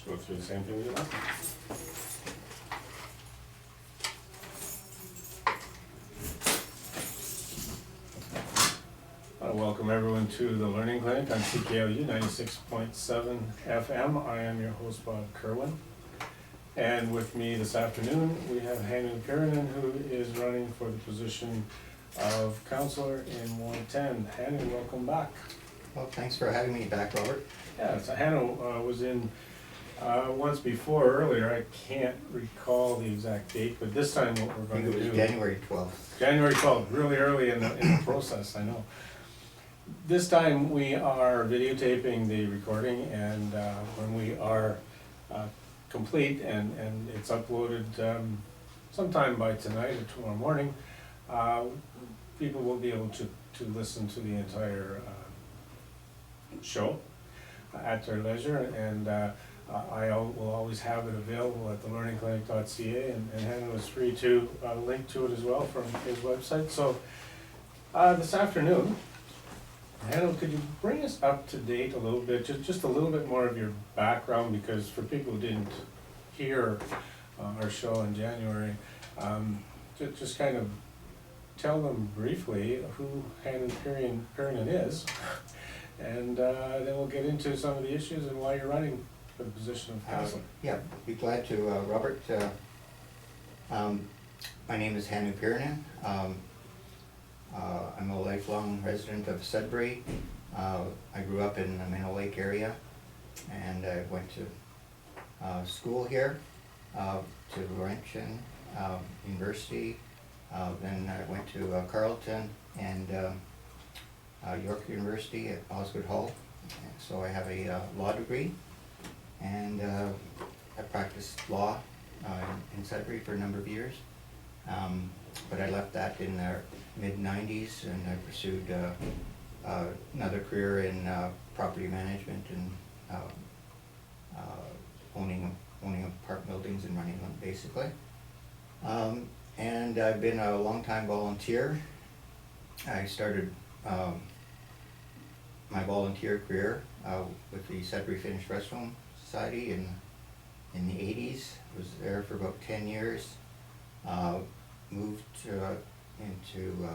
go through the same thing we did last time. I welcome everyone to the Learning Clinic on CKLU 96.7 FM. I am your host, Bob Kirwan. And with me this afternoon, we have Hannu Piironen, who is running for the position of Councillor in Ward 10. Hannu, welcome back. Well, thanks for having me back, Robert. Yeah, so Hannu was in once before earlier. I can't recall the exact date, but this time what we're I going think to it do. was January 12th. January 12th, really early in the process, I know. This time we are videotaping the recording, and when we are complete and it's uploaded sometime by tonight or tomorrow morning, people will be able to listen to the entire show at their leisure, and I will always have it available at thelearningclinic.ca, and Hannu is free to link to it as well from his website. So this afternoon, Hannu, could you bring us up to date a little bit, just a little bit more of your background, because for people who didn't hear our show in January, just kind of tell them briefly who Hannu Piironen is, and then we'll get into some of the issues and why you're running for the position of councillor. Yeah, be glad to, Robert. My name is Hannu Piironen. I'm a lifelong resident of Sudbury. I grew up in the Minnow Lake area, and I went to school here, to Laurentian University. Then I went to Carleton and York University at Osgood Hall. So I have a law degree, and I practiced law in Sudbury for a number of years. But I left that in the mid-90s, and I pursued another career in property management and owning apartment buildings and running them, basically. And I've been a long-time volunteer. I started my volunteer career with the Sudbury Finnish Restaurant Society in the 80s. I was there for about 10 years. Moved into,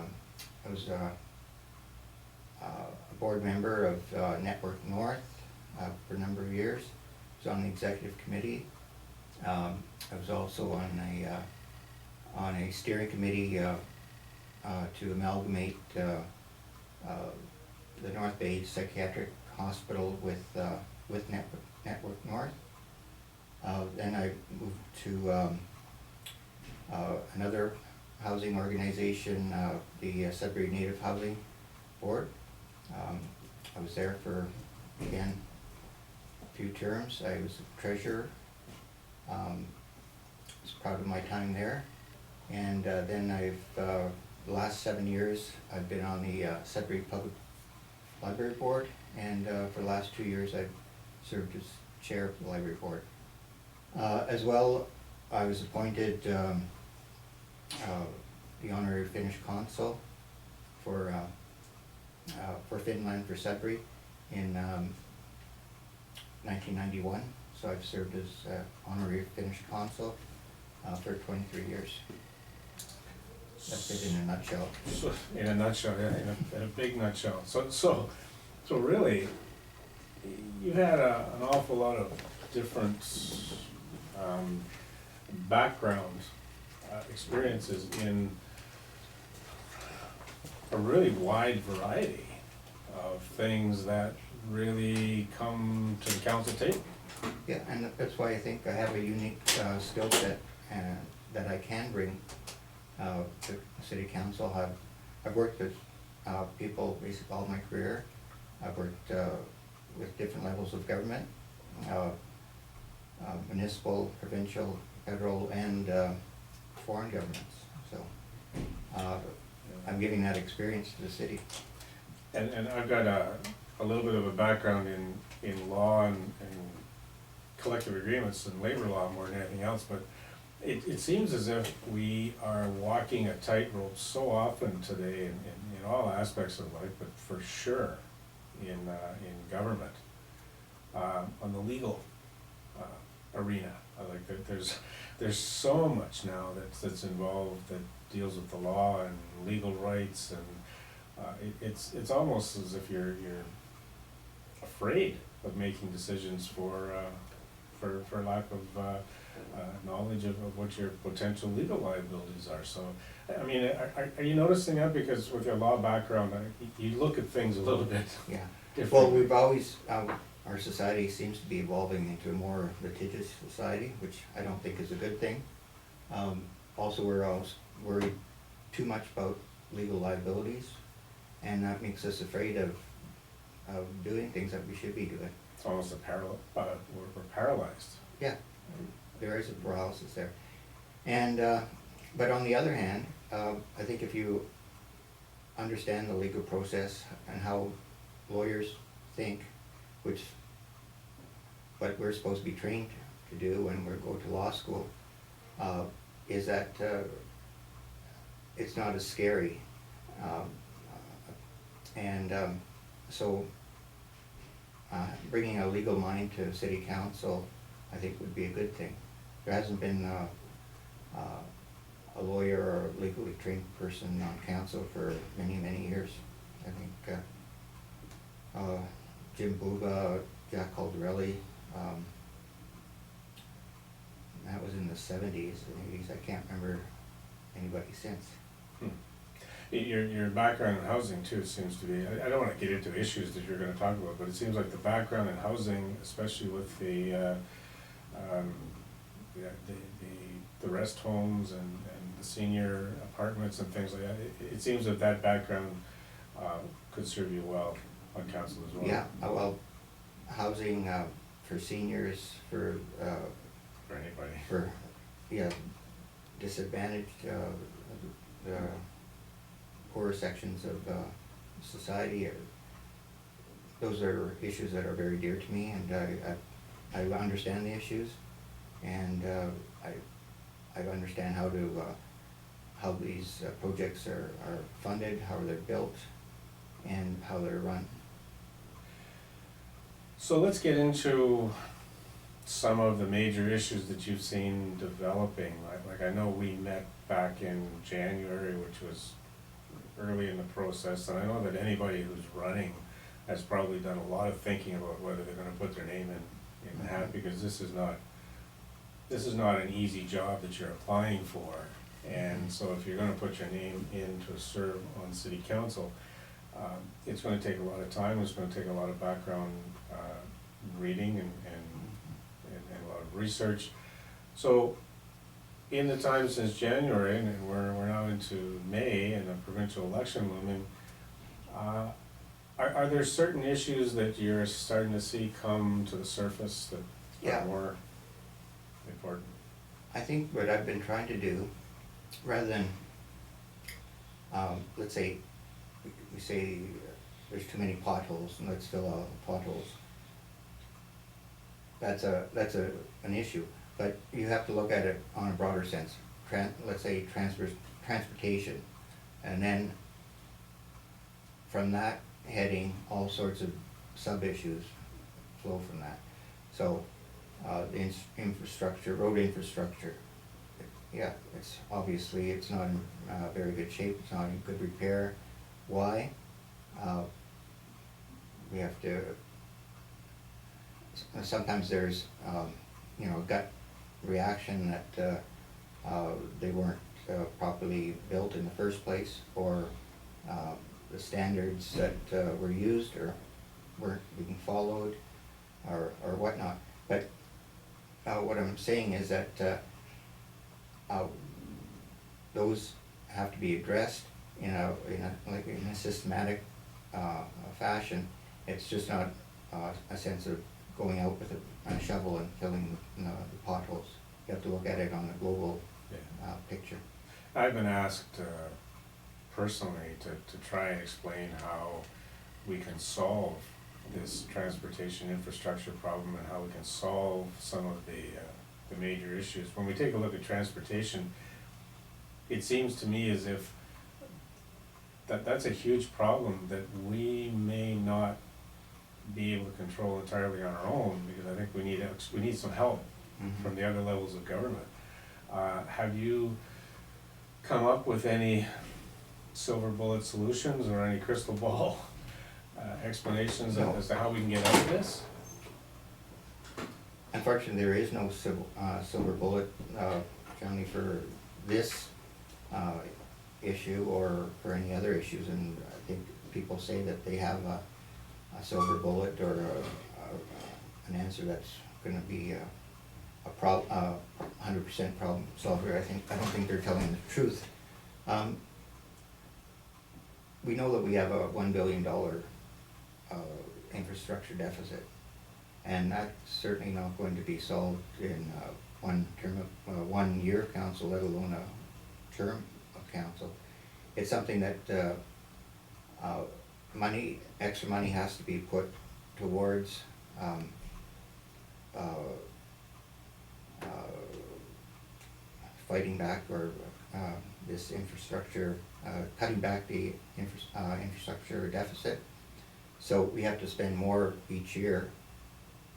I was a board member of Network North for a number of years. I was on the executive committee. I was also on a steering committee to amalgamate the North Bay Psychiatric Hospital with Network North. Then I moved to another housing organization, the Sudbury Native Housing Board. I was there for, again, a few terms. I was treasurer. Was proud of my time there. And then the last 7 years, I've been on the Sudbury Public Library Board, and for the last 2 years, I've served as chair of the library board. As well, I was appointed the honorary Finnish consul for Finland for Sudbury in 1991. So I've served as honorary Finnish consul for 23 years. That's it in a nutshell. So, in a nutshell, yeah, in a big nutshell. So really, you had an awful lot of different background experiences in a really wide variety of things that really come to the council table. Yeah, and that's why I think I have a unique skill set that I can bring to city council. I've worked with people basically all my career. I've worked with different levels of government, municipal, provincial, federal, and foreign governments. So I'm giving that experience to the city. And I've got a little bit of a background in law and collective agreements and labor law more than anything else, but it seems as if we are walking a tightrope so often today in all aspects of life, but for sure in government, on the legal arena. I like that there's so much now that's involved that deals with the law and legal rights, and it's almost as if you're afraid of making decisions for lack of knowledge of what your potential legal liabilities are. So, I mean, are you noticing that? Because with your law background, you look at things a little bit Yeah. differently. Well, we've always, our society seems to be evolving into a more litigious society, which I don't think is a good thing. Also, we're always worried too much about legal liabilities, and that makes us afraid of doing things that we should be doing. It's almost we're paralyzed. Yeah, there is a paralysis there. And, but on the other hand, I think if you understand the legal process and how lawyers think, which what we're supposed to be trained to do when we go to law school, is that it's not as scary. So bringing a legal mind to city council, I think would be a good thing. There hasn't been a lawyer or a legally trained person on council for many, many years. I think Jim Buga, Jack Caldarelli, that was in the 70s and 80s. I can't remember anybody since. Your background in housing too seems to be, I don't wanna get into issues that you're gonna talk about, but it seems like the background in housing, especially with the rest homes and the senior apartments and things like that, it seems that background could serve you well on council as well. Yeah, well, housing for seniors, for anybody. For, yeah, disadvantaged, the poorer sections of society, those are issues that are very dear to me, and I understand the issues, and I understand how these projects are funded, how they're built, and how they're run. So let's get into some of the major issues that you've seen developing. Like I know we met back in January, which was early in the process, and I know that anybody who's running has probably done a lot of thinking about whether they're gonna put their name in the hat, because this is not an easy job that you're applying for. And so if you're gonna put your name in to serve on city council, it's gonna take a lot of time, it's gonna take a lot of background reading and a lot of research. So in the time since January, and we're now into May and a provincial election looming, are there certain issues that you're starting to see come to the surface that Yeah. are more important? I think what I've been trying to do, rather than, let's say, we say there's too many potholes and let's fill out the potholes. That's an issue, but you have to look at it on a broader sense. Let's say transportation, and then from that heading, all sorts of sub-issues flow from that. So, the infrastructure, road infrastructure, yeah, it's obviously, it's not in very good shape, it's not in good repair. Why? We have to, sometimes there's, gut reaction that they weren't properly built in the first place, or the standards that were used or weren't being followed, or whatnot. But what I'm saying is that those have to be addressed in a systematic fashion. It's just not a sense of going out with a shovel and filling the potholes. You have to look at it on a global picture. I've been asked personally to try and explain how we can solve this transportation infrastructure problem and how we can solve some of the major issues. When we take a look at transportation, it seems to me as if that's a huge problem that we may not be able to control entirely on our own, because I think we need some help from the other levels of government. Have you come up with any silver bullet solutions or any crystal ball explanations No. as to how we can get out of this? Unfortunately, there is no silver bullet, generally for this issue or for any other issues, and I think people say that they have a silver bullet or an answer that's gonna be a 100% problem solver. I don't think they're telling the truth. We know that we have a $1 billion infrastructure deficit, and that's certainly not going to be solved in one term of 1 year of council, let alone a term of council. It's something that extra money has to be put towards fighting back or this infrastructure, cutting back the infrastructure deficit. So we have to spend more each year,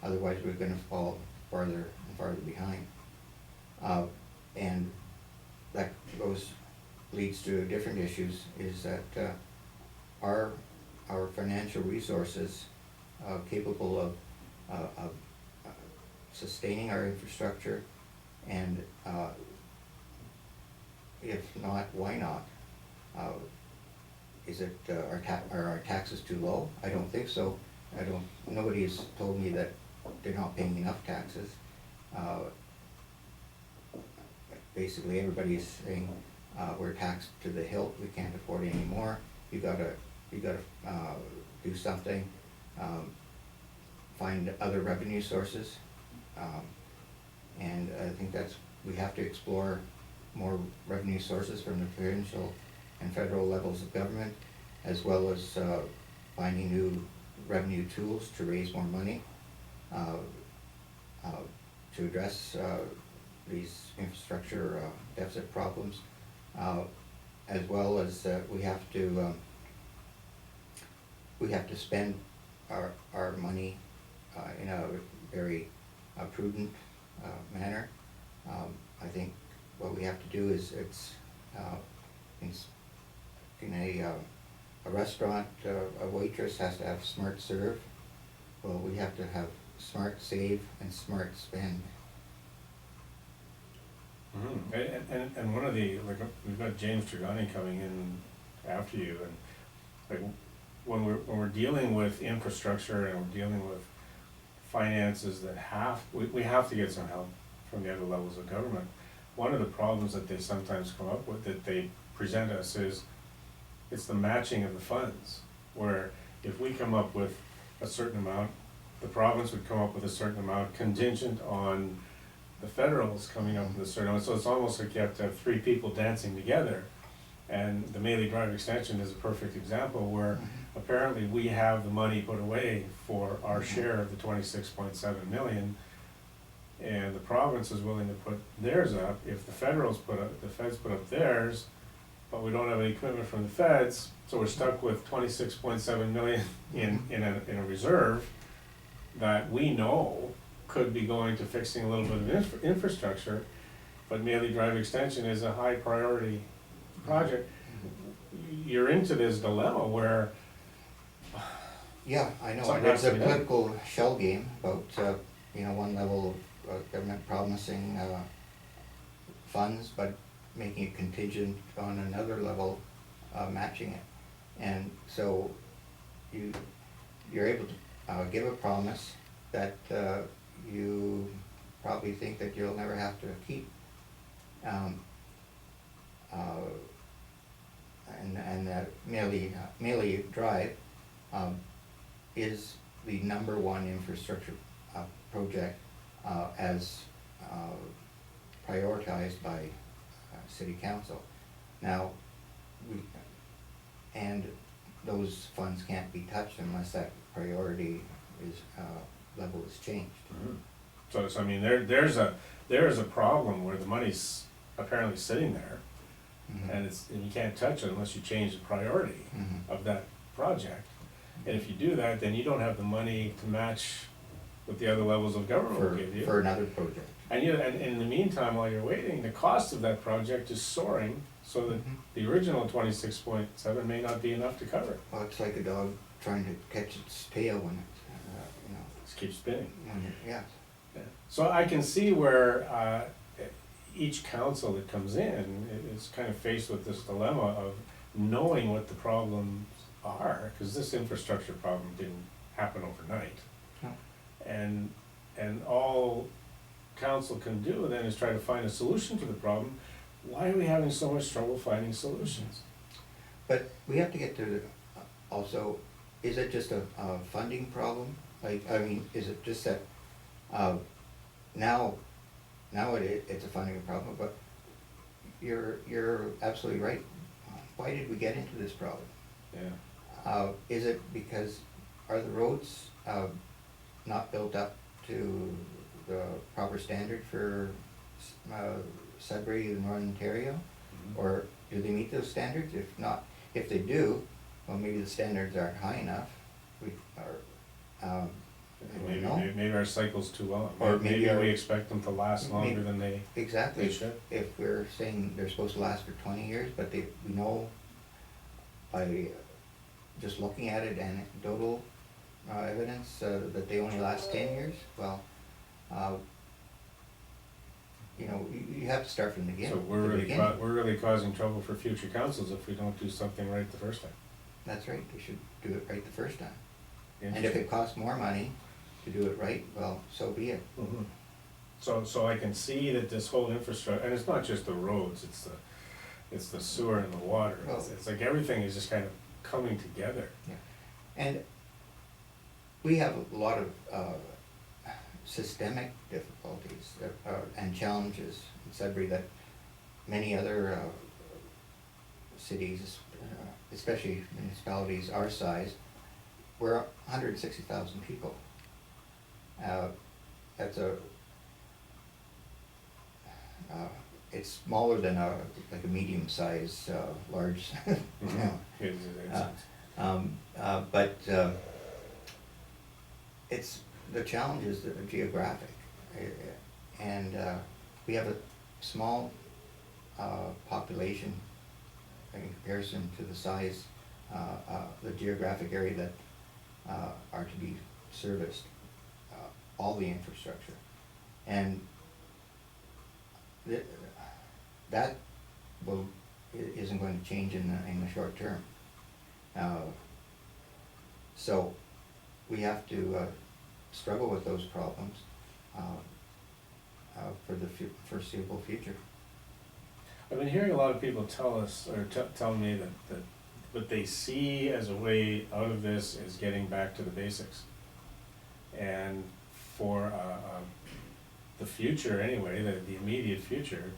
otherwise we're gonna fall farther and farther behind. And that leads to different issues, is that our financial resources capable of sustaining our infrastructure, and if not, why not? Is it, are our taxes too low? I don't think so. Nobody has told me that they're not paying enough taxes. Basically, everybody's saying we're taxed to the hilt, we can't afford any more. You gotta do something, find other revenue sources. And I think we have to explore more revenue sources from the provincial and federal levels of government, as well as finding new revenue tools to raise more money to address these infrastructure deficit problems, as well as we have to spend our money in a very prudent manner. I think what we have to do is in a restaurant, a waitress has to have smart serve. Well, we have to have smart save and smart spend. Mm-hmm. And one of the, like, we've got James Trigani coming in after you, and like when we're dealing with infrastructure and we're dealing with finances that we have to get some help from the other levels of government. One of the problems that they sometimes come up with, that they present us, is it's the matching of the funds, where if we come up with a certain amount, the province would come up with a certain amount contingent on the federals coming up with a certain amount. So it's almost like you have to have three people dancing together. And the Maley Drive extension is a perfect example where apparently we have the money put away for our share of the 26.7 million, and the province is willing to put theirs up. If the feds put up theirs, but we don't have any commitment from the feds, so we're stuck with 26.7 million in a reserve that we know could be going to fixing a little bit of infrastructure, but Maley Drive extension is a high priority project. You're into this dilemma where yeah, I know, something it's has a to be done. political shell game about one level of government promising funds, but making it contingent on another level matching it. And so you're able to give a promise that you probably think that you'll never have to keep. And that Maley Drive is the #1 infrastructure project as prioritized by City Council. Now, and those funds can't be touched unless that priority level is changed. Mm-hmm. So I mean, there's a problem where the money's apparently sitting there, Mm-hmm. and you can't touch it unless you change the priority Mm-hmm. of that project. And if you do that, then you don't have the money to match what the other levels of government will give you. For another project. And and in the meantime, while you're waiting, the cost of that project is soaring, so that the original 26.7 may not be enough to cover it. Well, it's like a dog trying to catch its tail when it's, Just keeps spinning. yeah. Yeah. So I can see where each council that comes in is kind of faced with this dilemma of knowing what the problems are, because this infrastructure problem didn't happen overnight. No. And all council can do then is try to find a solution to the problem. Why are we having so much trouble finding solutions? But we have to get to the, also, is it just a funding problem? Like, I mean, is it just that, now it's a funding problem, but you're absolutely right. Why did we get into this problem? Yeah. Is it because, are the roads, not built up to the proper standard for, Sudbury and Northern Ontario? Mhm. Or do they meet those standards? If not, if they do, well, maybe the standards aren't high enough. We are, I don't know. Maybe our cycle's too long, Or maybe maybe our- we expect them to last longer than they Exactly. should. If we're saying they're supposed to last for 20 years, but we know by just looking at it, anecdotal evidence, that they only last 10 years, well, you have to start from the beginning. So we're really causing trouble for future councils if we don't do something right the first time. That's right, we should do it right the first time. And if it costs more money to do it right, well, so be it. Mhm. So I can see that this whole infrastructure, and it's not just the roads, it's the sewer and the water. It's like everything is just kind of coming together. Yeah. And we have a lot of systemic difficulties and challenges in Sudbury that many other cities, especially municipalities our size, we're 160,000 people. That's it's smaller than like a medium-sized, large, but it's, the challenge is geographic, and we have a small population in comparison to the size, the geographic area that are to be serviced, all the infrastructure, and that isn't going to change in the short term. So we have to struggle with those problems for the foreseeable future. I've been hearing a lot of people tell us, or tell me that what they see as a way out of this is getting back to the basics. And for the future anyway, the immediate future,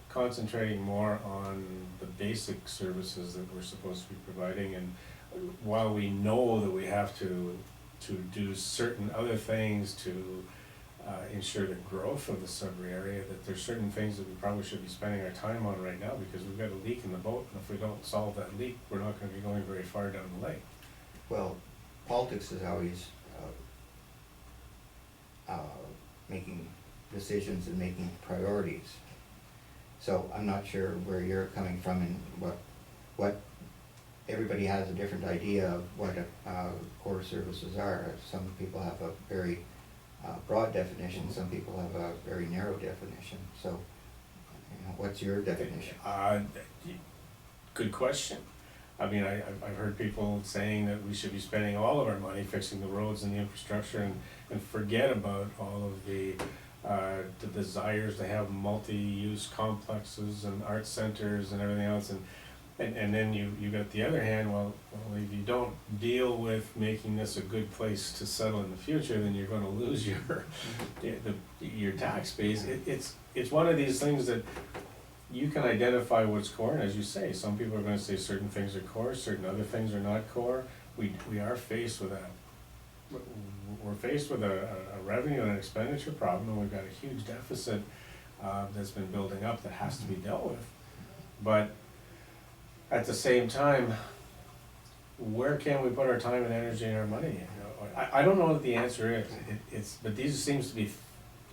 concentrating more on the basic services that we're supposed to be providing. And while we know that we have to do certain other things to ensure the growth of the Sudbury area, that there's certain things that we probably should be spending our time on right now, because we've got a leak in the boat, and if we don't solve that leak, we're not gonna be going very far down the lake. Well, politics is always making decisions and making priorities. So I'm not sure where you're coming from and what everybody has a different idea of what core services are. Some people have a very broad definition, some people have a very narrow definition. So, what's your definition? Good question. I mean, I've heard people saying that we should be spending all of our money fixing the roads and the infrastructure and forget about all of the desires to have multi-use complexes and art centers and everything else. And then you got the other hand, well, if you don't deal with making this a good place to settle in the future, then you're gonna lose your tax base. It's one of these things that you can identify what's core, and as you say, some people are gonna say certain things are core, certain other things are not core. We are faced with we're faced with a revenue and an expenditure problem, and we've got a huge deficit that's been building up that has to be dealt with. But at the same time, where can we put our time and energy and our money? I don't know what the answer is. But these seems to be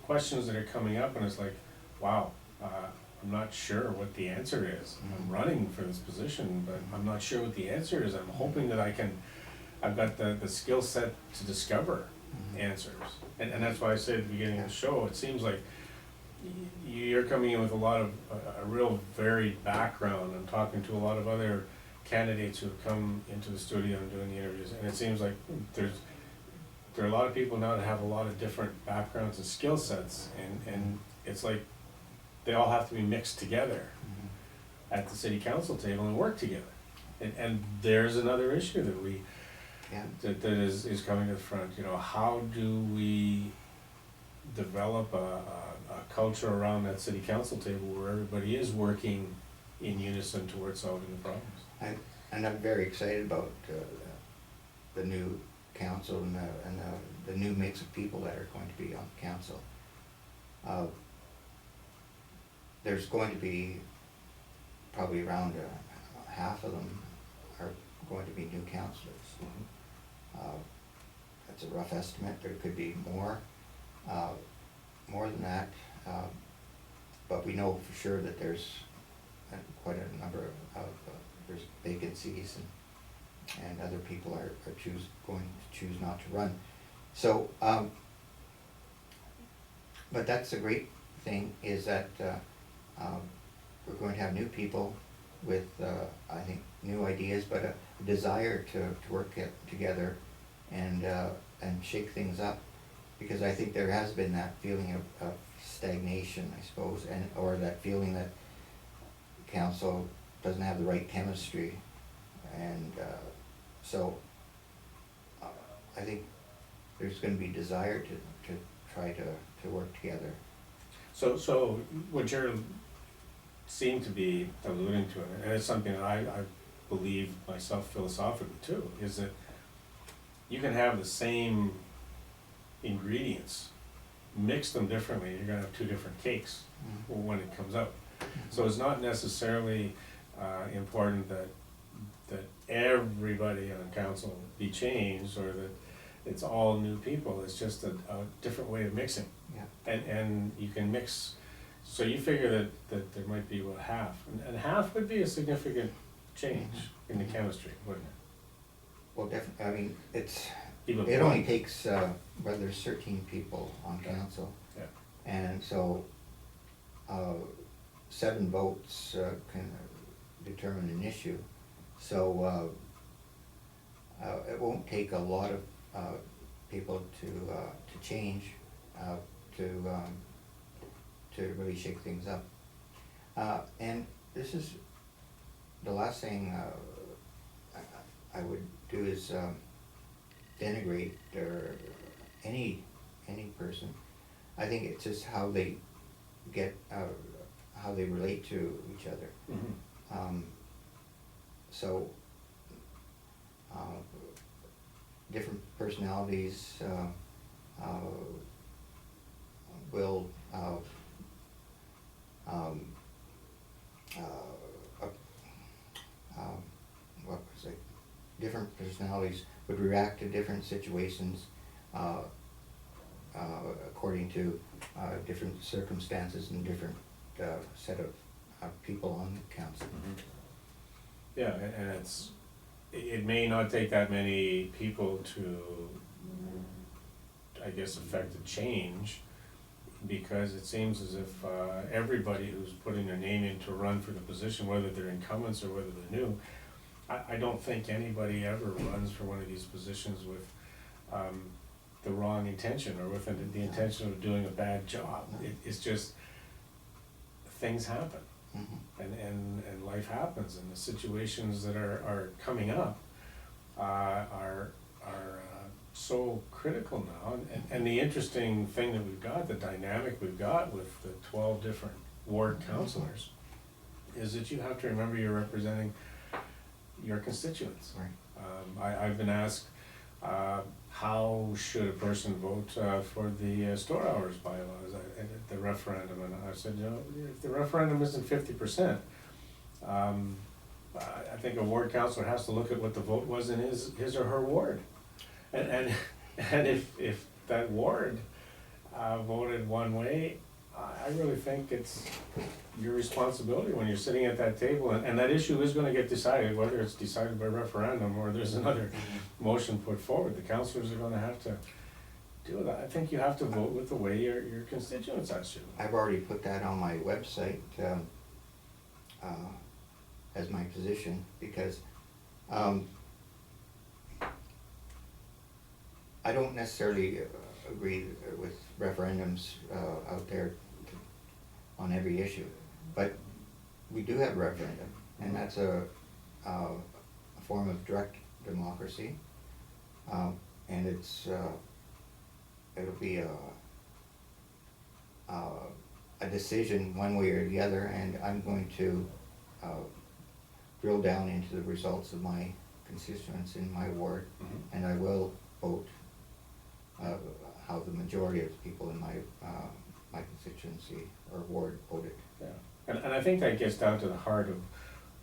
questions that are coming up, and it's like, wow, I'm not sure what the answer is. I'm running for this position, but I'm not sure what the answer is. I'm hoping that I've got the skill set to discover answers. And that's why I said at the beginning of the show, it seems like you're coming in with a lot of, a real varied background. I'm talking to a lot of other candidates who have come into the studio and doing the interviews, and it seems like there are a lot of people now that have a lot of different backgrounds and skill sets, and it's like they all have to be mixed together at the city council table and work together. And there's another issue that that is coming to the front. You know, how do we develop a culture around that city council table where everybody is working in unison towards solving the problems? And I'm very excited about the new council and the new mix of people that are going to be on the council. There's going to be probably around half of them are going to be new councillors. That's a rough estimate. There could be more than that, but we know for sure that there's quite a number of there's vacancies, and other people are going to choose not to run. So, but that's the great thing, is that we're going to have new people with, I think, new ideas, but a desire to work together and shake things up, because I think there has been that feeling of stagnation, I suppose, or that feeling that council doesn't have the right chemistry, and so I think there's going to be desire to try to work together. So what you're seem to be alluding to, and it's something that I believe myself philosophically too, is that you can have the same ingredients, mix them differently, you're gonna have two different cakes when it comes out. So it's not necessarily important that everybody on council be changed, or that it's all new people. It's just a different way of mixing. Yeah. And you can mix, so you figure that there might be about half, and half would be a significant change in the chemistry, wouldn't it? Well, definitely. I mean, Even it more. only takes, well, there's 13 people on council, Yeah. and so 7 votes can determine an issue. So it won't take a lot of people to change, to really shake things up. And this is the last thing I would do is denigrate or any person. I think it's just how they get, how they relate to each other. So different personalities will what was it? Different personalities would react to different situations according to different circumstances and different set of people on the council. Yeah, and it may not take that many people to, I guess, affect a change, because it seems as if everybody who's putting their name in to run for the position, whether they're incumbents or whether they're new, I don't think anybody ever runs for one of these positions with the wrong intention, or with the intention of doing a bad job. It's just, things happen. And life happens, and the situations that are coming up are so critical now. And the interesting thing that we've got, the dynamic we've got with the 12 different ward councillors, is that you have to remember you're representing your constituents. Right. I've been asked, how should a person vote for the store hours bylaws at the referendum, and I said, you know, if the referendum isn't 50%, I think a ward councillor has to look at what the vote was in his or her ward, and if that ward voted one way, I really think it's your responsibility when you're sitting at that table, and that issue is gonna get decided, whether it's decided by referendum or there's another motion put forward, the councillors are gonna have to deal with that. I think you have to vote with the way your constituents ask you. I've already put that on my website, as my position, because, I don't necessarily agree with referendums, out there on every issue, but we do have referendum, and that's a form of direct democracy. And it'll be a decision one way or the other, and I'm going to drill down into the results of my constituents in my ward, and I will vote how the majority of the people in my my constituency or ward voted. Yeah, and I think that gets down to the heart of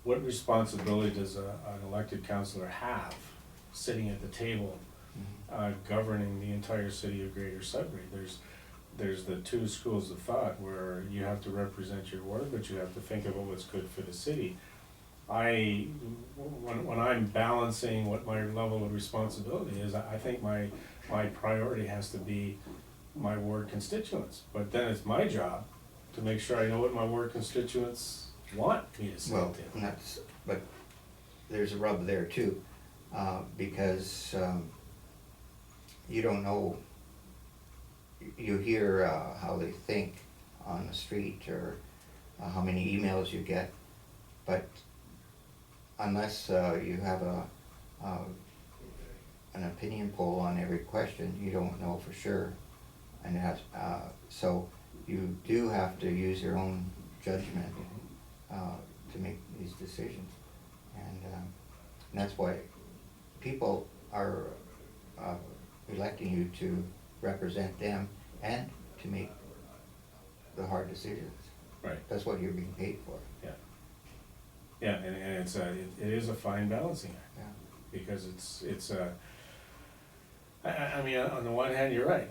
what responsibility does an elected councillor have sitting at the table, governing the entire city of Greater Sudbury. There's the two schools of thought where you have to represent your ward, but you have to think about what's good for the city. When I'm balancing what my level of responsibility is, I think my priority has to be my ward constituents. But then it's my job to make sure I know what my ward constituents want me to say Well, to. and but there's a rub there too, because you don't know, you hear how they think on the street, or how many emails you get, but unless you have an opinion poll on every question, you don't know for sure. And it has, so you do have to use your own judgment to make these decisions. And that's why people are electing you to represent them and to make the hard decisions. Right. That's what you're being paid for. Yeah. Yeah, and it's it is a fine balancing act. Yeah. Because it's I mean, on the one hand, you're right,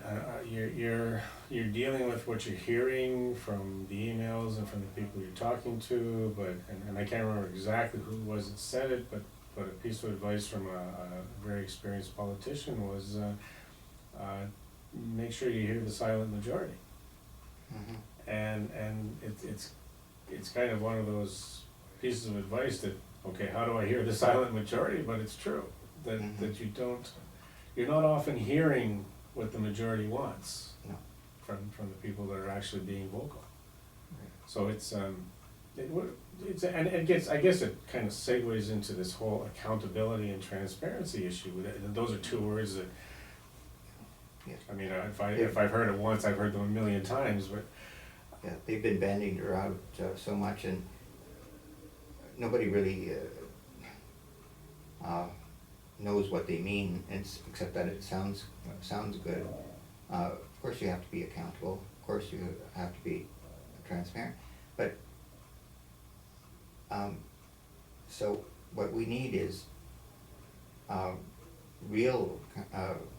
you're dealing with what you're hearing from the emails and from the people you're talking to, but, and I can't remember exactly who was it said it, but a piece of advice from a very experienced politician was, make sure you hear the silent majority. And it's kind of one of those pieces of advice that, okay, how do I hear the silent majority, but it's true, that you're not often hearing what the majority wants. No. From the people that are actually being vocal. Right. So it's and it gets, I guess it kind of segues into this whole accountability and transparency issue. Those are two words that, Yeah. I mean, if I've heard it once, I've heard them a million times, but. Yeah, they've been bandied around so much, and nobody really knows what they mean, except that it sounds good. Of course you have to be accountable, of course you have to be transparent, but so what we need is real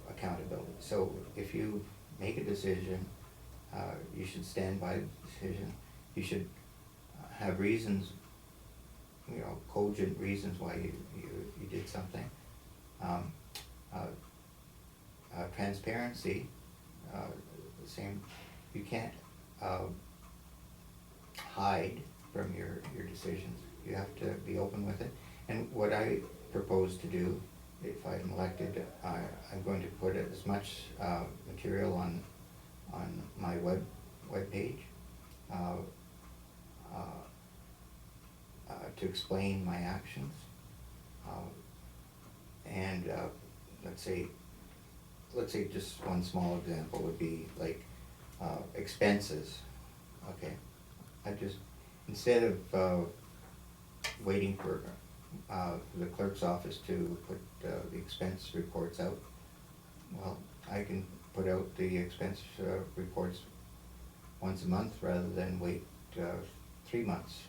accountability. So if you make a decision, you should stand by the decision. You should have reasons, cogent reasons why you did something. Transparency, the same. You can't hide from your decisions. You have to be open with it. And what I propose to do, if I'm elected, I'm going to put as much material on my web page to explain my actions, and let's say just one small example would be like expenses. Okay, I just, instead of waiting for the clerk's office to put the expense reports out, well, I can put out the expense reports once a month rather than wait 3 months,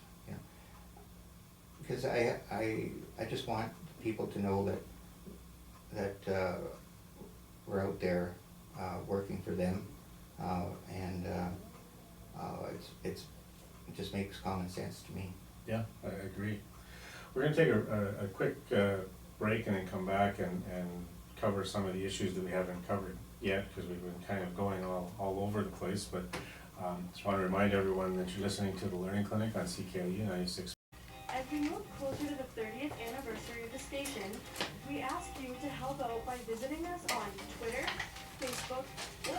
because I just want people to know that we're out there working for them, and it just makes common sense to me. Yeah, I agree. We're gonna take a quick break and then come back and cover some of the issues that we haven't covered yet, because we've been kind of going all over the place, but just wanna remind everyone that you're listening to the Learning Clinic on CKLU 96. As we move closer to the 30th anniversary of the station, we ask you to help out by visiting us on Twitter, Facebook, or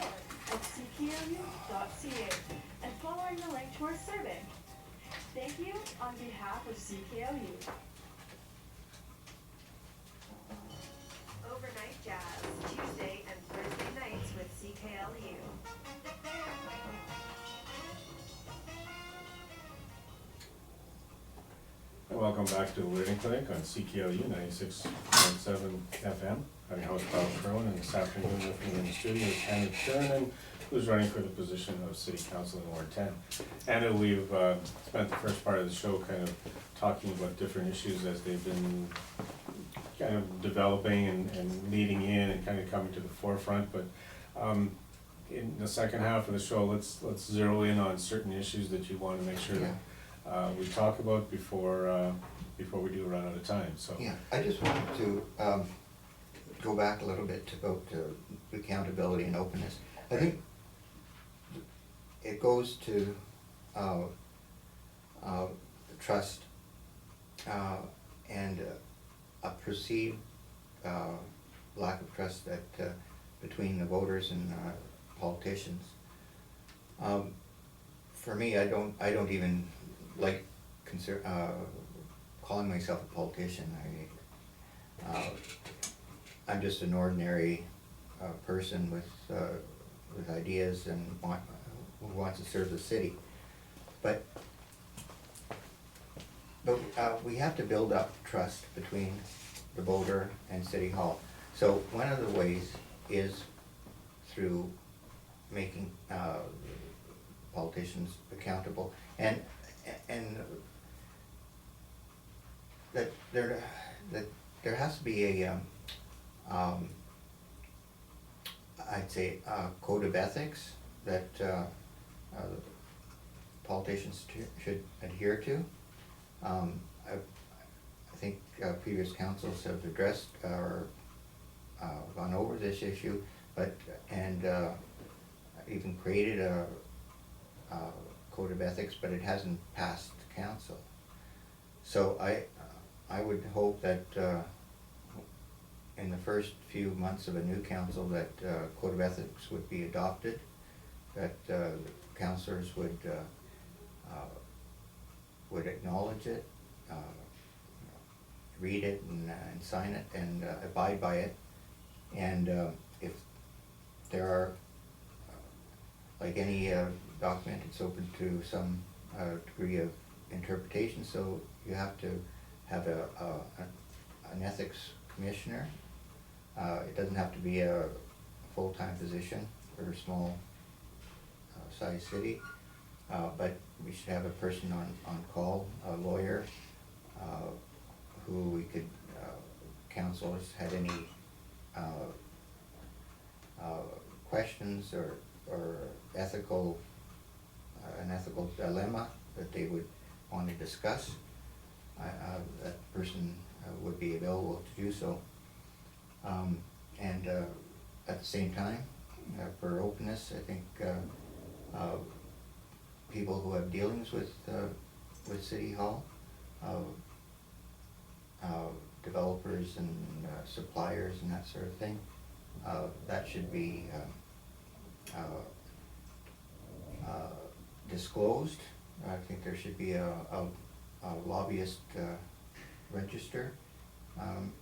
at cklu.ca and following the link to our survey. Thank you on behalf of CKLU. Overnight Jazz, Tuesday and Thursday nights with CKLU. And welcome back to the Learning Clinic on CKLU 96.7 FM. I'm your host, Bob Crone, and this afternoon with me in the studio is Hannu Piironen, who's running for the position of City Council in Ward 10. Hannu, we've spent the first part of the show kind of talking about different issues as they've been kind of developing and leading in and kind of coming to the forefront, but in the second half of the show, let's zero in on certain issues that you want to make sure that we talk about before we do run out of time. So Yeah, I just wanted to go back a little bit about accountability and openness. I think it goes to trust and a perceived lack of trust that between the voters and politicians. For me, I don't even like calling myself a politician. I'm just an ordinary person with ideas and who wants to serve the city. But we have to build up trust between the voter and City Hall. So one of the ways is through making politicians accountable, and that there has to be a I'd say a code of ethics that politicians should adhere to. I think previous councils have addressed or gone over this issue, but even created a code of ethics, but it hasn't passed council. So I would hope that in the first few months of a new council that code of ethics would be adopted, that councillors would acknowledge it, read it and sign it and abide by it. And if there are, like any document, it's open to some degree of interpretation, so you have to have an ethics commissioner. It doesn't have to be a full-time position for a small size city, but we should have a person on call, a lawyer, who we could, councillors had any questions or an ethical dilemma that they would want to discuss, that person would be available to do so. And at the same time, for openness, I think people who have dealings with City Hall, developers and suppliers and that sort of thing, that should be disclosed. I think there should be a lobbyist register,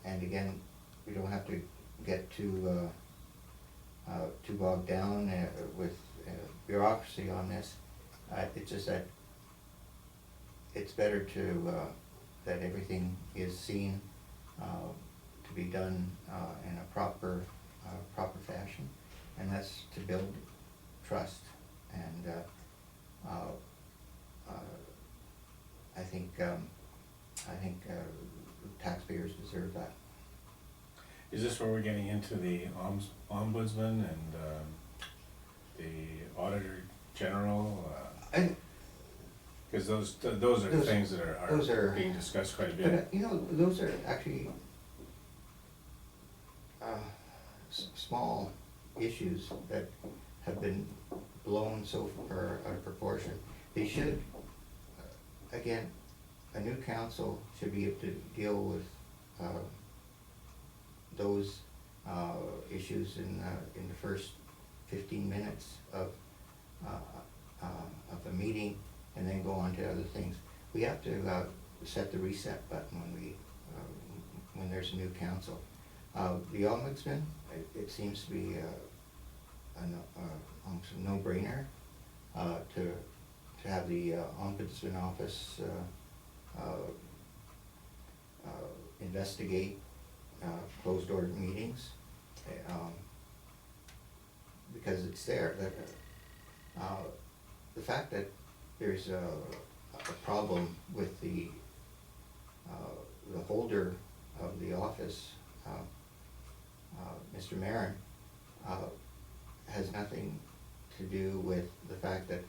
and again, we don't have to get too bogged down with bureaucracy on this. It's just that it's better to that everything is seen to be done in a proper fashion, and that's to build trust. And I think taxpayers deserve that. is this where we're getting into the ombudsman and the auditor general? And, Cause those are the Those- things that those are are- being discussed quite a but, bit. you know, those are actually, small issues that have been blown so far out of proportion. They should, again, a new council should be able to deal with, those, issues in the first 15 minutes of a meeting, and then go on to other things. We have to, set the reset button when there's a new council. The ombudsman, it seems to be, almost a no-brainer, to have the ombudsman office, investigate, closed-door meetings, because it's there, that, the fact that there's a problem with the holder of the office, Mr. Marin, has nothing to do with the fact that,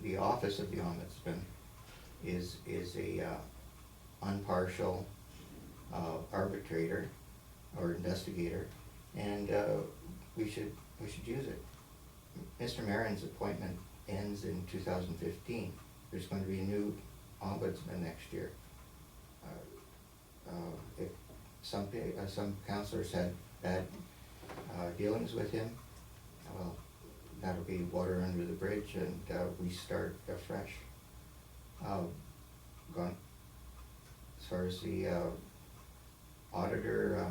the office of the ombudsman is a impartial arbitrator or investigator, and we should use it. Mr. Marin's appointment ends in 2015. There's going to be a new ombudsman next year. If some councillors had bad dealings with him, well, that'll be water under the bridge, and we start afresh. As far as the auditor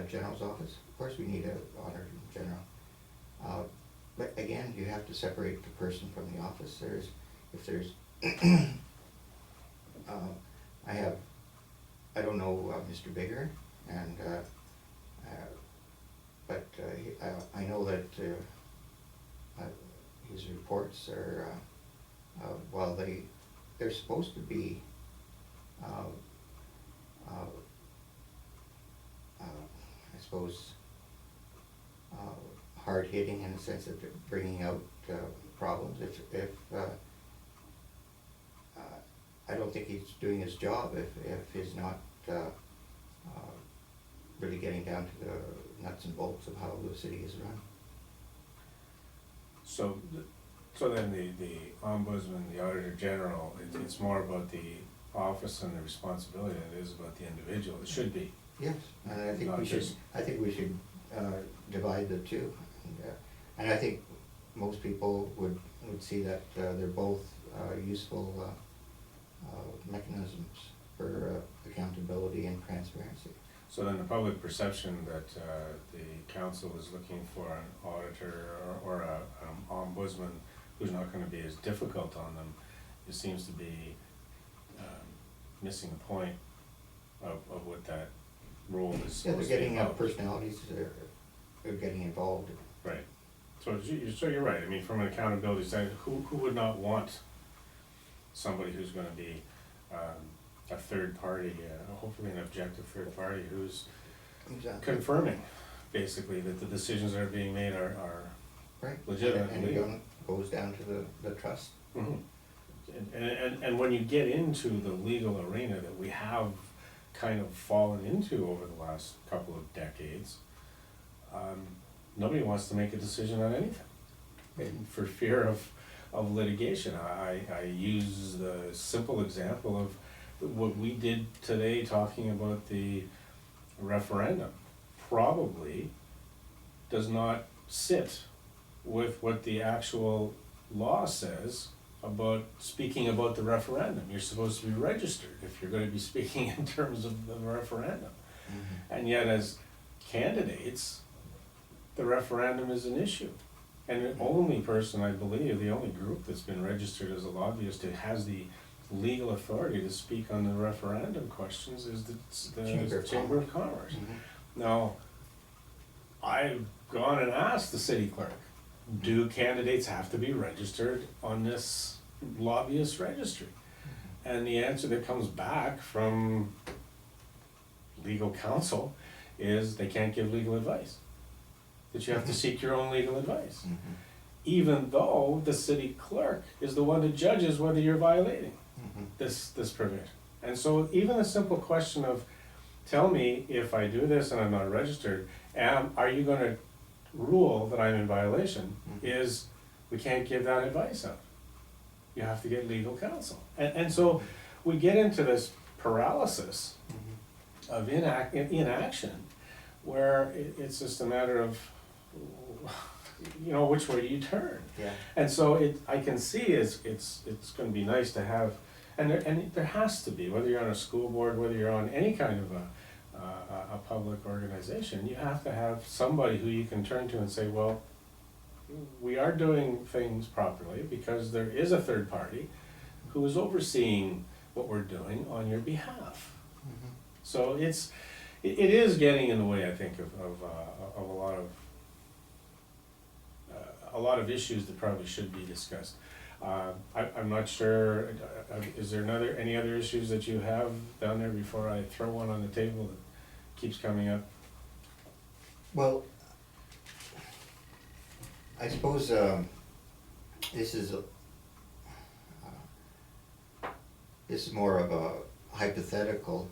general's office, of course we need an auditor general. But again, you have to separate the person from the office. If there's, I don't know Mr. Bigger, and but I know that his reports are, while they're supposed to be, I suppose, hard-hitting in the sense that they're bringing out problems. If I don't think he's doing his job if he's not really getting down to the nuts and bolts of how the city is run. So then the ombudsman, the auditor general, it's more about the office and the responsibility than it is about the individual. It should be. Yes, and I think Not we should. just- I think we should divide the two, and I think most people would see that they're both useful mechanisms for accountability and transparency. So then the public perception that the council is looking for an auditor or a ombudsman who's not gonna be as difficult on them, it seems to be missing the point of what that role is Yeah, they're supposed to be getting about. personalities. They're getting involved. Right, so you're right, I mean, from an accountability side, who would not want somebody who's gonna be a third party, hopefully an objective third party who's Exactly. confirming basically that the decisions that are being made are Right. legitimate And and it legal. goes down to the trust. Mhm. And when you get into the legal arena that we have kind of fallen into over the last couple of decades, nobody wants to make a decision on anything, and for fear of litigation. I use the simple example of what we did today, talking about the referendum, probably does not sit with what the actual law says about speaking about the referendum. You're supposed to be registered if you're gonna be speaking in terms of the referendum. And yet as candidates, the referendum is an issue. And the only person, I believe, the only group that's been registered as a lobbyist that has the legal authority to speak on the referendum questions is the Chamber of Commerce. Now, I've gone and asked the city clerk, do candidates have to be registered on this lobbyist registry? And the answer that comes back from legal counsel is they can't give legal advice. that you have to seek your own legal advice, Mhm. even though the city clerk is the one that judges whether you're violating Mhm. this provision. And so even a simple question of, tell me if I do this and I'm not registered, are you gonna rule that I'm in violation, Mhm. is, we can't give that advice out. You have to get legal counsel. And so we get into this paralysis Mhm. of inaction, where it's just a matter of, you know, which way do you turn? Yeah. And so I can see it's gonna be nice to have, and there has to be, whether you're on a school board, whether you're on any kind of a public organization, you have to have somebody who you can turn to and say, well, we are doing things properly because there is a third party who is overseeing what we're doing on your behalf. Mhm. So it is getting in the way, I think, of a lot of issues that probably should be discussed. I'm not sure, is there any other issues that you have down there before I throw one on the table that keeps coming up? Well, I suppose this is more of a hypothetical,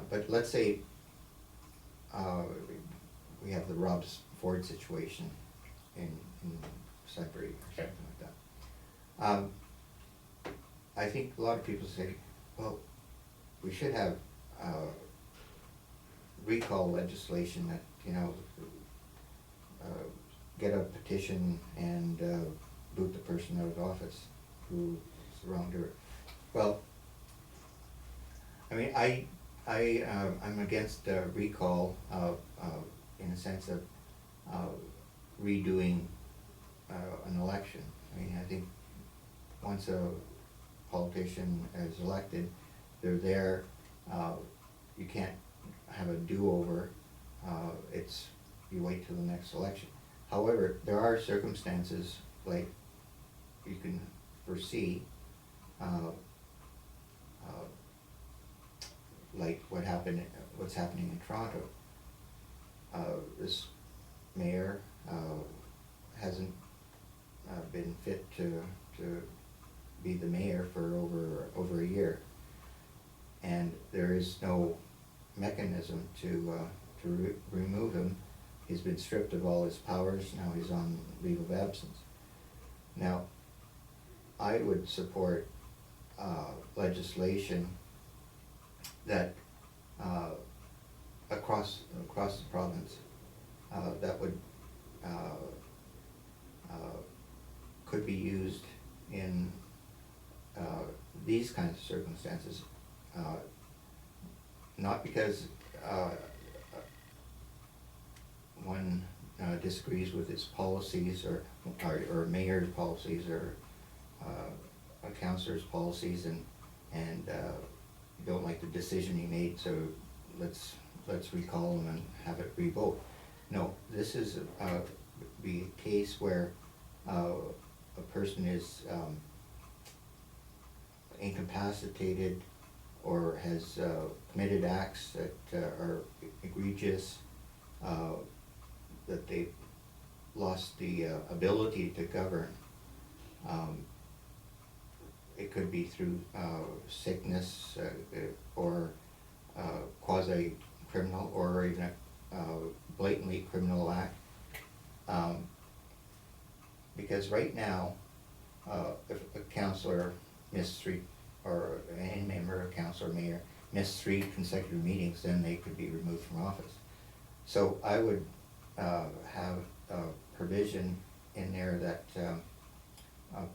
but let's say we have the Rob's Ford situation in Sudbury or Okay. something like that. I think a lot of people say, well, we should have recall legislation that, you know, get a petition and boot the person out of office who's wronged her. Well, I mean, I'm against recall in a sense of redoing an election. I mean, I think once a politician is elected, they're there. You can't have a do-over. You wait till the next election. However, there are circumstances like you can foresee, like what's happening in Toronto. This mayor hasn't been fit to be the mayor for over a year, and there is no mechanism to remove him. He's been stripped of all his powers. Now he's on leave of absence. Now, I would support legislation that across the province that would could be used in these kinds of circumstances. Not because one disagrees with his policies or mayor's policies or a councillor's policies and you don't like the decision he made, so let's recall him and have it revote. No, this is be a case where a person is incapacitated or has committed acts that are egregious, that they lost the ability to govern. It could be through sickness or quasi-criminal or even a blatantly criminal act. Because right now, if a councillor missed three, or any member of council or mayor missed 3 consecutive meetings, then they could be removed from office. So I would have a provision in there that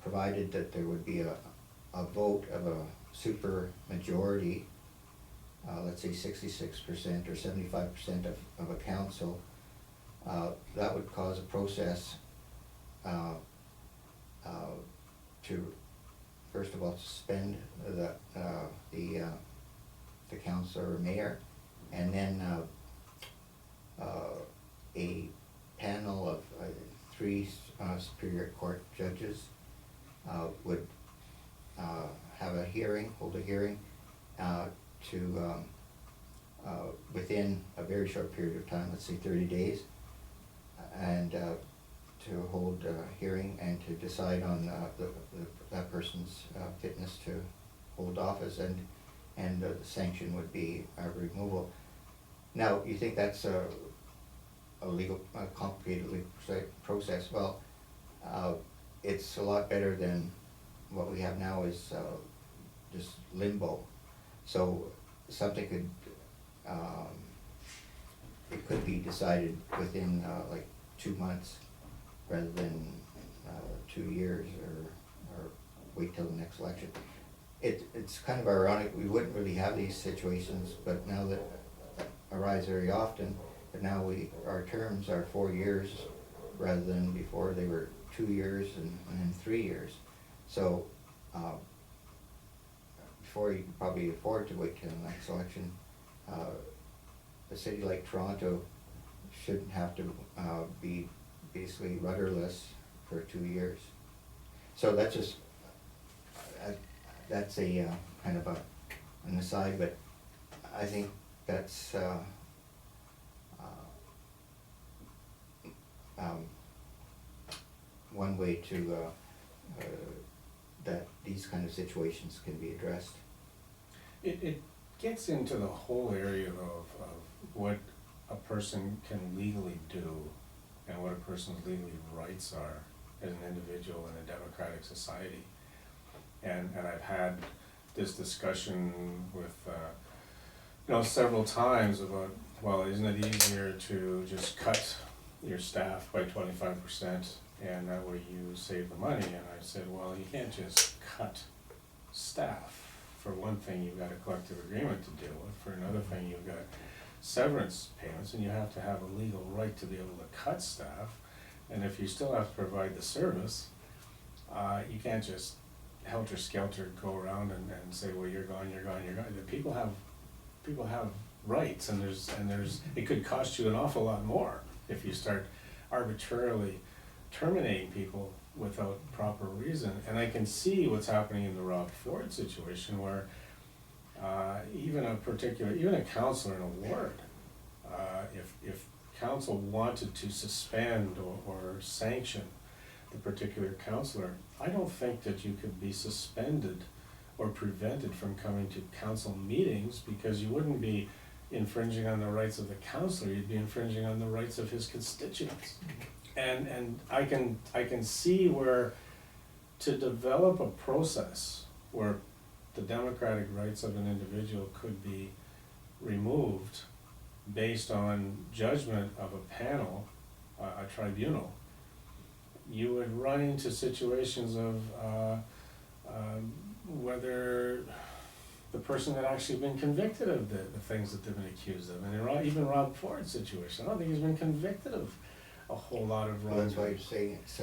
provided that there would be a vote of a super majority, let's say 66% or 75% of a council, that would cause a process to, first of all, suspend the councillor or mayor, and then a panel of 3 Superior Court judges would hold a hearing to within a very short period of time, let's say 30 days, and to hold a hearing and to decide on that person's fitness to hold office, and the sanction would be removal. Now, you think that's a complicated legal process? Well, it's a lot better than what we have now is just limbo. So something could, it could be decided within like 2 months rather than 2 years or wait till the next election. It's kind of ironic, we wouldn't really have these situations, but now that arise very often, but now our terms are 4 years rather than before they were 2 years and then 3 years. So before you could probably afford to wait till the next election, a city like Toronto shouldn't have to be basically rudderless for 2 years. So that's just, that's a kind of an aside, but I think that's one way to that these kind of situations can be addressed. It gets into the whole area of what a person can legally do and what a person's legally rights are as an individual in a democratic society. And I've had this discussion with, several times about, well, isn't it easier to just cut your staff by 25% and that way you save the money? And I said, well, you can't just cut staff. For one thing, you've got a collective agreement to deal with. For another thing, you've got severance payments, and you have to have a legal right to be able to cut staff. And if you still have to provide the service, you can't just helter-skelter go around and say, well, you're gone, you're gone, you're gone. People have rights, and there's it could cost you an awful lot more if you start arbitrarily terminating people without proper reason. And I can see what's happening in the Rob Ford situation, where even a councillor in a ward, if council wanted to suspend or sanction the particular councillor, I don't think that you could be suspended or prevented from coming to council meetings, because you wouldn't be infringing on the rights of the councillor, you'd be infringing on the rights of his constituents. And I can see where, to develop a process where the democratic rights of an individual could be removed based on judgment of a panel, a tribunal, you would run into situations of whether the person had actually been convicted of the things that they've been accused of. And even Rob Ford's situation, I don't think he's been convicted of a whole lot of wrong. Well, that's why you're saying it's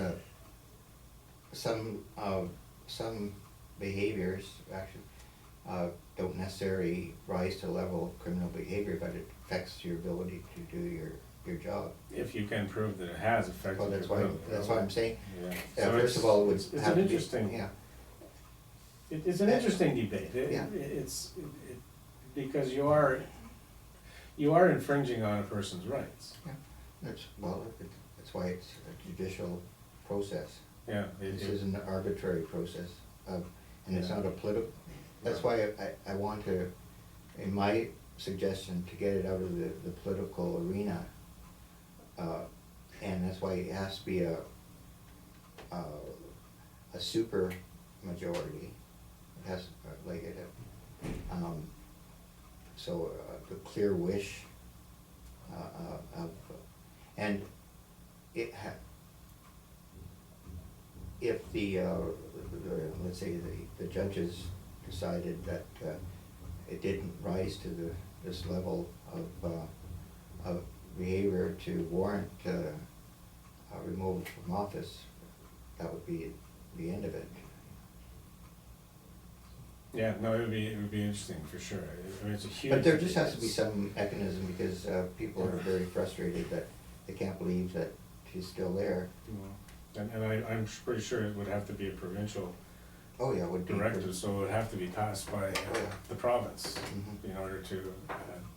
some behaviors actually don't necessarily rise to the level of criminal behavior, but it affects your ability to do your job. If you can prove that it has affected. Well, that's why I'm saying. Yeah. So first of all, it would it's have an to be, interesting. yeah. It's an interesting debate. Because you are infringing on a person's rights. Yeah, that's why it's a judicial process. Yeah. This is an arbitrary process, and it's not a political. That's why I want to, in my suggestion, to get it out of the political arena, and that's why it has to be a super majority. It has so the clear wish of, and if the let's say the judges decided that it didn't rise to this level of behavior to warrant removal from office, that would be the end of it. Yeah, no, it would be interesting for sure. I mean, it's a huge. But there just has to be some mechanism, because people are very frustrated that they can't believe that she's still there. And I'm pretty sure it would have to be a provincial Oh, yeah, would be. directive, so it would have to be passed by the province Mhm. in order to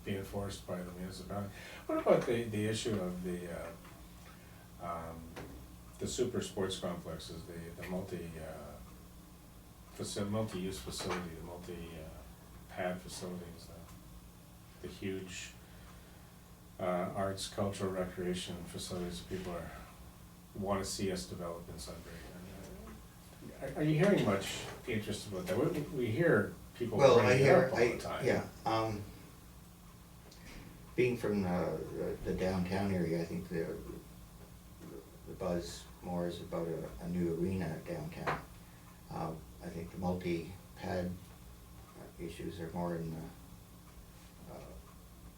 be enforced by the municipality. What about the issue of the super sports complexes, the multi-use facility, the pad facilities, the huge arts, cultural, recreation facilities people wanna see us develop in Sudbury? Are you hearing much interest about that? We hear people Well, I bringing it hear, up all the time. yeah, being from the downtown area, I think the buzz more is about a new arena downtown. I think the multi-pad issues are more in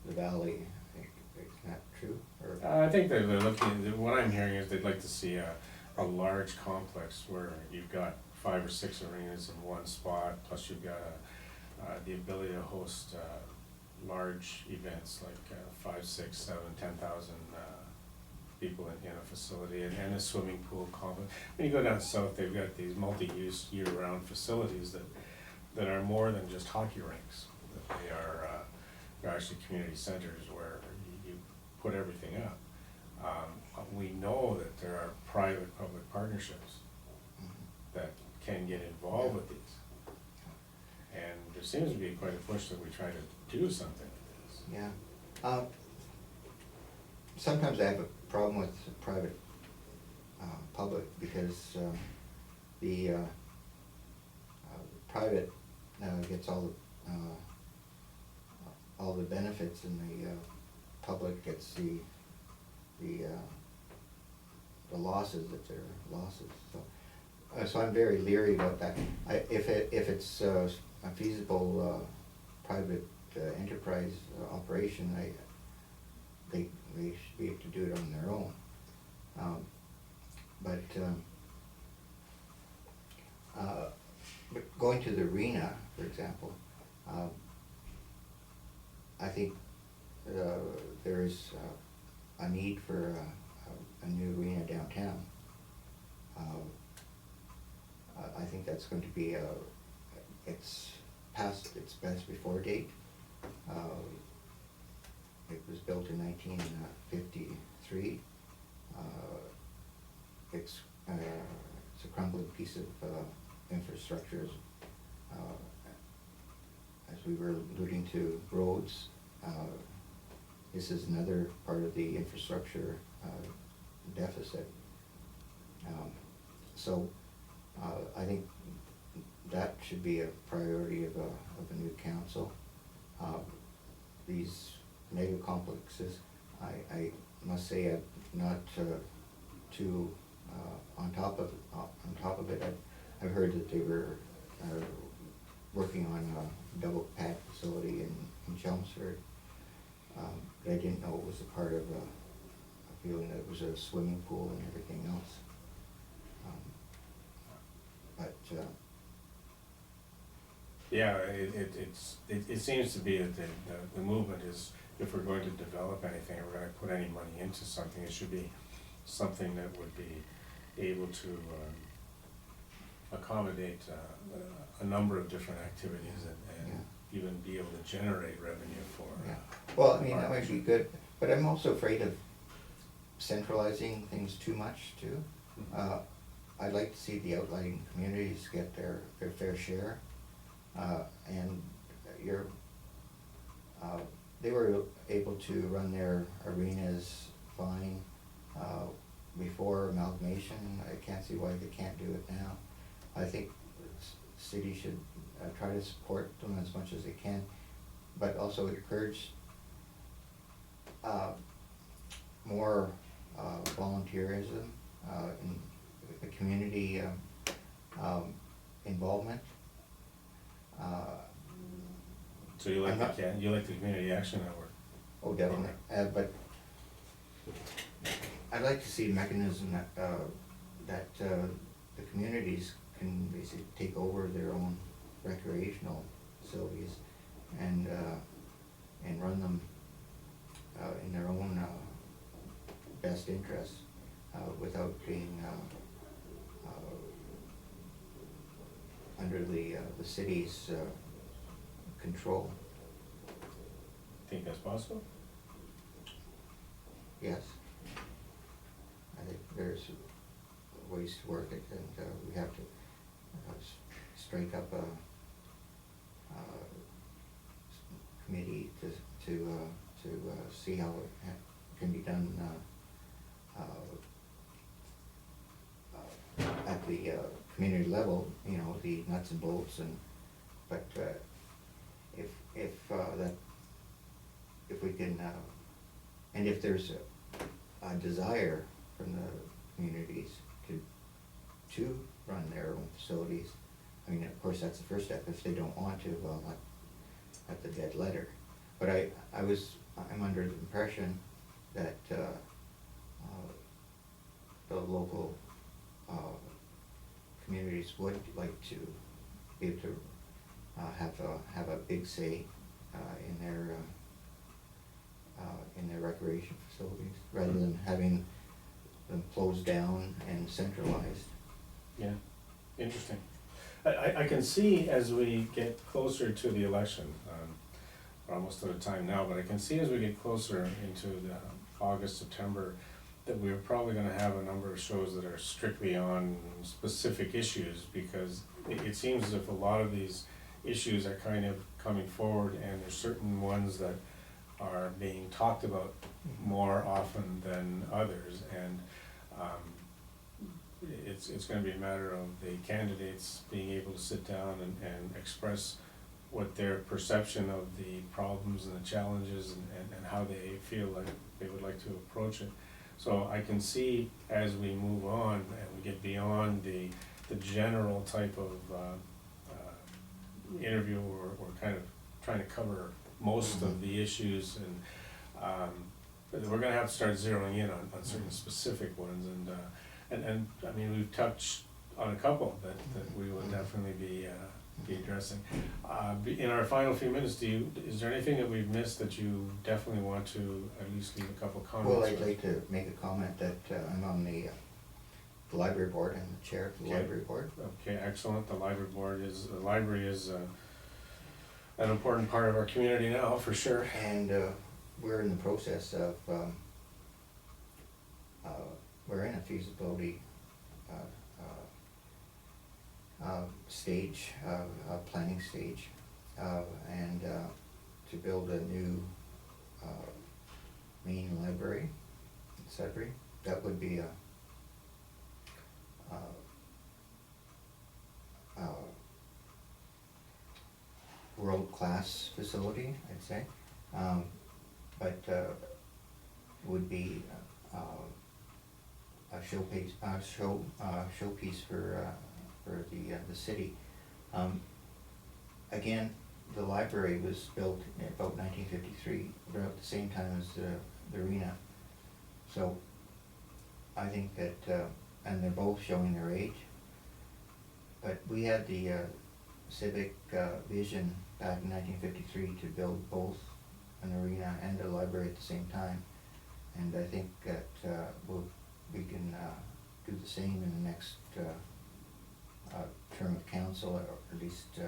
the valley. I think, isn't that true? Or I think they're looking, what I'm hearing is they'd like to see a large complex where you've got 5 or 6 arenas in one spot, plus you've got the ability to host large events like 5, 6, 7, 10,000 people in a facility, and a swimming pool complex. When you go down south, they've got these multi-use year-round facilities that are more than just hockey rinks. That they're actually community centers where you put everything up. We know that there are private-public partnerships that can get involved with these. And there seems to be quite a push that we try to do something with this. Yeah. Sometimes I have a problem with private, public, because the private gets all the benefits, and the public gets the losses if they're losses. So I'm very leery about that. If it's a feasible private enterprise operation, they should be able to do it on their own. But going to the arena, for example, I think there is a need for a new arena downtown. I think that's going to be it's past its best before date. It was built in 1953. It's a crumbling piece of infrastructure. As we were alluding to roads, this is another part of the infrastructure deficit. So I think that should be a priority of a new council. These mega complexes, I must say I'm not too on top of it. I've heard that they were working on a double pad facility in Chelmsford. But I didn't know it was a part of a feeling that it was a swimming pool and everything else. Yeah, it seems to be that the movement is, if we're going to develop anything, or we're gonna put any money into something, it should be something that would be able to accommodate a number of different activities and Yeah. even be able to generate revenue for. Yeah. Well, I mean, that might be good, but I'm also afraid of centralizing things too much too. I'd like to see the outlying communities get their fair share. And they were able to run their arenas fine before amalgamation. I can't see why they can't do it now. I think the city should try to support them as much as they can, but also encourage more volunteerism in the community involvement. So you like you like the Community Action Network? Oh, definitely, but I'd like to see a mechanism that the communities can basically take over their own recreational facilities and run them in their own best interest without being under the city's control. Think that's possible? Yes. I think there's ways to work it, and we have to strike up a committee to see how it can be done at the community level, you know, the nuts and bolts, and but if we can and if there's a desire from the communities to run their own facilities, I mean, of course, that's the first step. If they don't want to, well, that's a dead letter. But I'm under the impression that the local communities would like to be able to have a big say in their recreation facilities, rather than having them closed down and centralized. Yeah, interesting. I can see as we get closer to the election, we're almost out of time now, but I can see as we get closer into the August, September, that we're probably gonna have a number of shows that are strictly on specific issues, because it seems as if a lot of these issues are kind of coming forward, and there's certain ones that are being talked about more often than others, and it's gonna be a matter of the candidates being able to sit down and express what their perception of the problems and the challenges and how they feel like they would like to approach it. So I can see as we move on and we get beyond the general type of interview or kind of trying to cover most of the issues, and we're gonna have to start zeroing in on certain specific ones, and I mean, we've touched on a couple that we will definitely be addressing. In our final few minutes, is there anything that we've missed that you definitely want to at least leave a couple comments Well, with? I'd like to make a comment that I'm on the library board, and the chair of the Okay. library board. Okay, excellent. The library is an important part of our community now, for sure. And we're in the process of, we're in a feasibility stage, planning stage, and to build a new main library in Sudbury. That would be a world-class facility, I'd say, but would be a showpiece for the city. Again, the library was built in about 1953, about the same time as the arena. So I think that, and they're both showing their age, but we had the civic vision back in 1953 to build both an arena and a library at the same time, and I think that we can do the same in the next term of council, or at least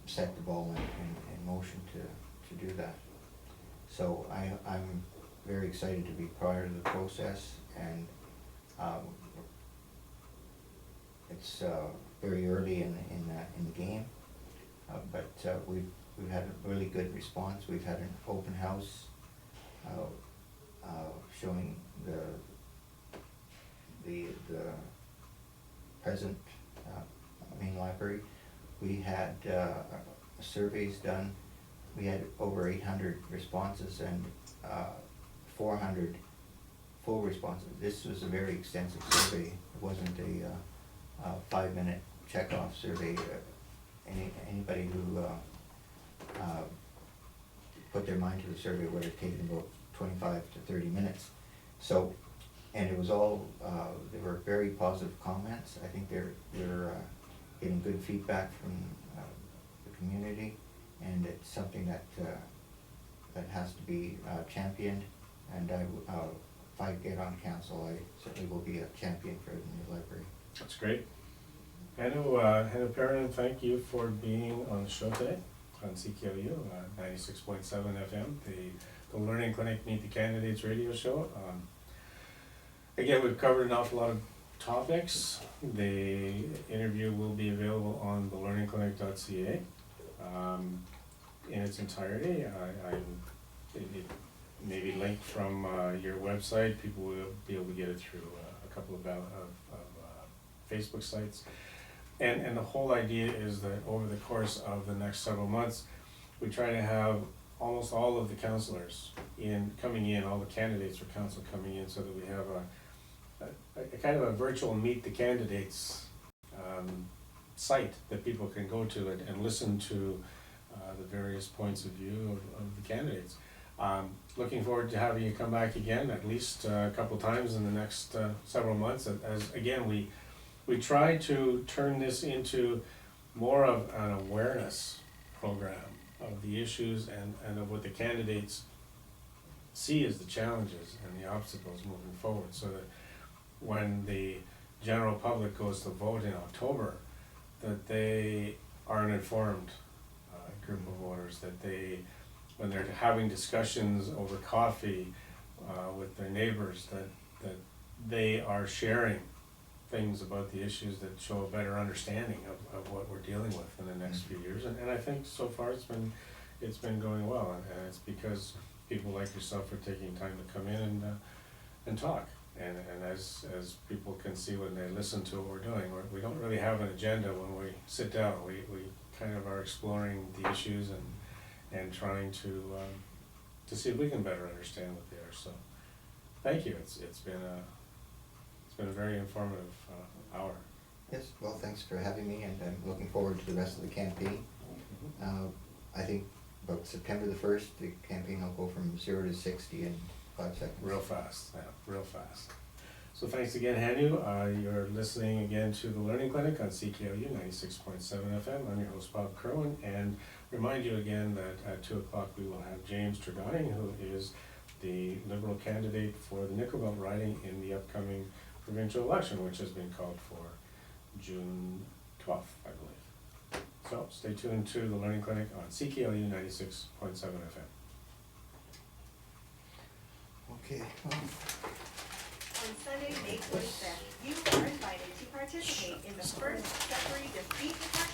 set the ball in motion to do that. So I'm very excited to be part of the process, and it's very early in the game, but we've had a really good response. We've had an open house showing the present main library. We had surveys done. We had over 800 responses and 400 full responses. This was a very extensive survey. It wasn't a 5-minute checkoff survey. Anybody who put their mind to the survey would have taken about 25 to 30 minutes. So, and it was all, there were very positive comments. I think they're getting good feedback from the community, and it's something that has to be championed. And if I get on council, I certainly will be a champion for the new library. That's great. Hannu Piironen, thank you for being on the show today on CKLU, 96.7 FM, the Learning Clinic Meet the Candidates radio show. Again, we've covered an awful lot of topics. The interview will be available on thelearningclinic.ca in its entirety. It may be linked from your website. People will be able to get it through a couple of Facebook sites. And the whole idea is that over the course of the next several months, we try to have almost all of the councillors coming in, all the candidates for council coming in, so that we have a kind of a virtual meet the candidates site that people can go to and listen to the various points of view of the candidates. Looking forward to having you come back again at least a couple times in the next several months, as again we try to turn this into more of an awareness program of the issues and of what the candidates see as the challenges and the obstacles moving forward, so that when the general public goes to vote in October, that they are an informed group of voters, that when they're having discussions over coffee with their neighbors, that they are sharing things about the issues that show a better understanding of what we're dealing with in the next few years. And I think so far it's been going well, and it's because people like yourself are taking time to come in and talk. And as people can see when they listen to what we're doing, we don't really have an agenda when we sit down. We kind of are exploring the issues and trying to see if we can better understand what they are. So thank you. It's been a very informative hour. Yes, well, thanks for having me, and I'm looking forward to the rest of the campaign. I think about September the 1st, the campaign will go from 0 to 60 in 5 seconds. Real fast, yeah, real fast. So thanks again, Hannu. You're listening again to the Learning Clinic on CKLU 96.7 FM. I'm your host, Bob Kirwan, and remind you again that at 2 o'clock we will have James Tregonning, who is the Liberal candidate for the Nickel Belt riding in the upcoming provincial election, which has been called for June 12th, I believe. So stay tuned to the Learning Clinic on CKLU 96.7 FM. Okay. On Sunday, May 25th, you are invited to participate in the first Sudbury Defeat the Tax